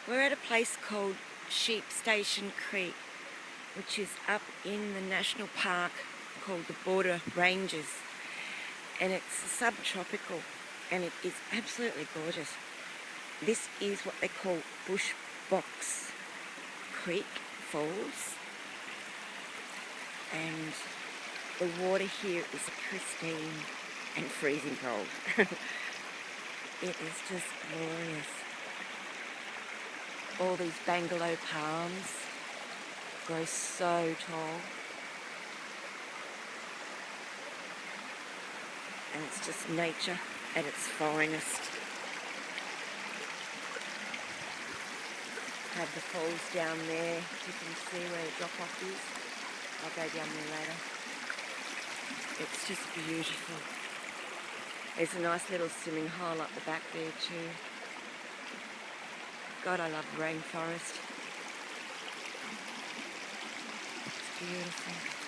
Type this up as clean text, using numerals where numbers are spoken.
We're at a place called Sheep Station Creek, which is up in the national park called the Border Ranges, and it's subtropical and it is absolutely gorgeous. This is what they call Bush Box Creek Falls, and the water here is pristine and freezing cold. It is just glorious. All these bungalow palms grow so tall, and it's just nature at its finest. Have the falls down there, you can see where the drop off is. I'll go down there later. It's just beautiful. There's a nice little swimming hole up the back there too. God, I love rainforest. It's beautiful.